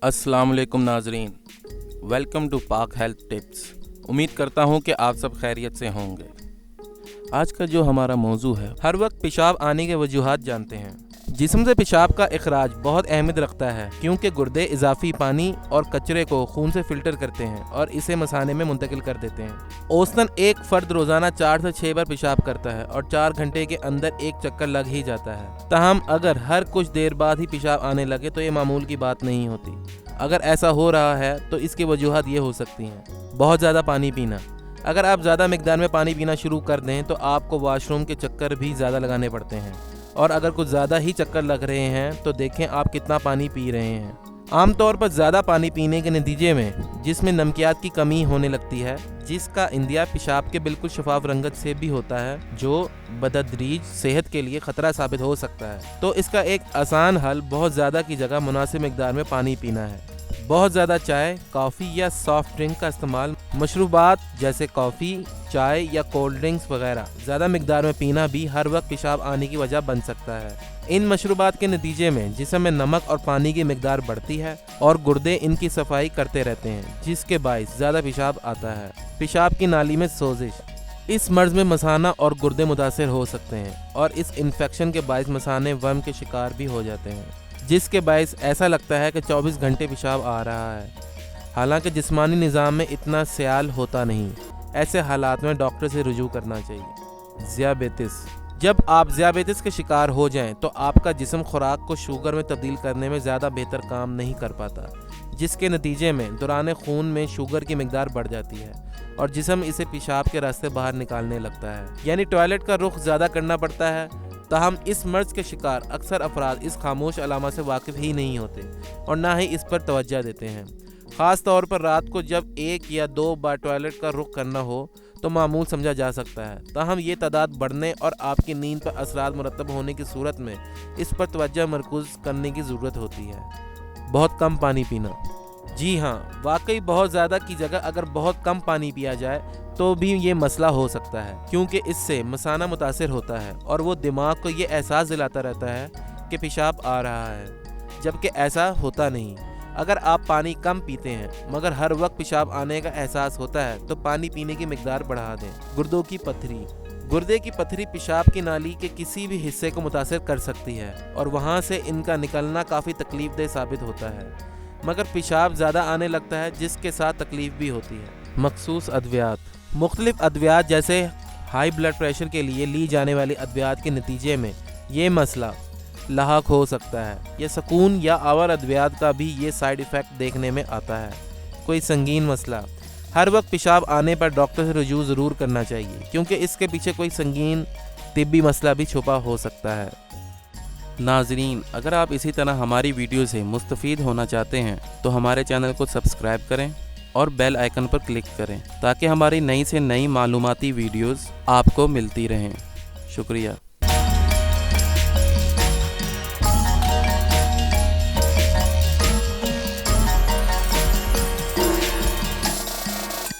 अस्सलाम वालेकुम नाजरीन, वेलकम टू पाक हेल्थ टिप्स। उम्मीद करता हूँ कि आप सब खैरियत से होंगे। आज का जो हमारा मौजू है, हर वक्त पेशाब आने के वजूहात जानते हैं। जिस्म से पेशाब का इखराज बहुत अहमियत रखता है क्योंकि गुर्दे इजाफी पानी और कचरे को खून से फिल्टर करते हैं और इसे मसाने में मुंतकिल कर देते हैं। औसतन एक फ़र्द रोज़ाना 4 से 6 बार पेशाब करता है और 4 घंटे के अंदर एक चक्कर लग ही जाता है। ताहम अगर हर कुछ देर बाद ही पेशाब आने लगे तो ये मामूल की बात नहीं होती। अगर ऐसा हो रहा है तो इसकी वजूहात ये हो सकती हैं। बहुत ज़्यादा पानी पीना। अगर आप ज़्यादा मिकदार में पानी पीना शुरू कर दें तो आपको वॉशरूम के चक्कर भी ज़्यादा लगाने पड़ते हैं, और अगर कुछ ज़्यादा ही चक्कर लग रहे हैं तो देखें आप कितना पानी पी रहे हैं। आमतौर पर ज़्यादा पानी पीने के नतीजे में जिसमें नमकियात की कमी होने लगती है, जिसका इंदिया पेशाब के बिल्कुल शफाफ रंगत से भी होता है, जो बदतदरीज सेहत के लिए ख़तरा साबित हो सकता है। तो इसका एक आसान हल बहुत ज़्यादा की जगह मुनासिब मिकदार में पानी पीना है। बहुत ज़्यादा चाय, कॉफ़ी या सॉफ्ट ड्रिंक का इस्तेमाल, मशरूबात जैसे कॉफ़ी, चाय या कोल्ड ड्रिंक्स वगैरह ज़्यादा मिकदार में पीना भी हर वक्त पेशाब आने की वजह बन सकता है। इन मशरूबात के नतीजे में जिस्म में नमक और पानी की मिकदार बढ़ती है और गुर्दे इनकी सफाई करते रहते हैं, जिसके बाइस ज़्यादा पेशाब आता है। पेशाब की नाली में सोजिश। इस मर्ज़ में मसाना और गुर्दे मुतासिर हो सकते हैं और इस इन्फेक्शन के बाइस मसाने वर्म के शिकार भी हो जाते हैं, जिसके बाइस ऐसा लगता है कि 24 घंटे पेशाब आ रहा है। हालांकि जिस्मानी निज़ाम में इतना सयाल होता नहीं। ऐसे हालात में डॉक्टर से रुजू करना चाहिए। ज़ियाबेतिस। जब आप ज़ियाबेतिस के शिकार हो जाएं तो आपका जिस्म खुराक को शुगर में तब्दील करने में ज़्यादा बेहतर काम नहीं कर पाता, जिसके नतीजे में दौरान खून में शुगर की मिकदार बढ़ जाती है और जिस्म इसे पेशाब के रास्ते बाहर निकालने लगता है, यानी टॉयलेट का रुख ज़्यादा करना पड़ता है। ताहम इस मर्ज़ के शिकार अक्सर अफराद इस खामोश अलामत से वाकिफ़ ही नहीं होते और ना ही इस पर तवज्जो देते हैं। ख़ास तौर पर रात को जब 1 या 2 बार टॉयलेट का रुख करना हो तो मामूल समझा जा सकता है। ताहम ये तादाद बढ़ने और आपकी नींद पर असरात मुरतब होने की सूरत में इस पर तवज्जो मरकूज़ करने की ज़रूरत होती है। बहुत कम पानी पीना। जी हाँ, वाकई बहुत ज़्यादा की जगह अगर बहुत कम पानी पिया जाए तो भी ये मसला हो सकता है, क्योंकि इससे मसाना मुतासिर होता है और वो दिमाग को ये एहसास दिलाता रहता है कि पेशाब आ रहा है, जबकि ऐसा होता नहीं। अगर आप पानी कम पीते हैं मगर हर वक्त पेशाब आने का एहसास होता है तो पानी पीने की मिकदार बढ़ा दें। गुर्दों की पथरी। गुर्दे की पथरी पेशाब की नाली के किसी भी हिस्से को मुतासिर कर सकती है और वहाँ से इनका निकलना काफ़ी तकलीफ साबित होता है, मगर पेशाब ज़्यादा आने लगता है, जिसके साथ तकलीफ भी होती है। मखसूस अद्वियात। मुख्तलिफ अद्वियात जैसे हाई ब्लड प्रेशर के लिए ली जाने वाली अद्वियात के नतीजे में ये मसला लाहक हो सकता है, या सुकून या आवर अद्वियात का भी ये साइड इफ़ेक्ट देखने में आता है। कोई संगीन मसला। हर वक्त पेशाब आने पर डॉक्टर से रुजू ज़रूर करना चाहिए, क्योंकि इसके पीछे कोई संगीन तिब्बी मसला भी छुपा हो सकता है। नाजरीन, अगर आप इसी तरह हमारी वीडियो से मुस्तफ़ीद होना चाहते हैं तो हमारे चैनल को सब्सक्राइब करें और बेल आइकन पर क्लिक करें ताकि हमारी नई से नई मालूमाती वीडियोस आपको मिलती रहें। शुक्रिया।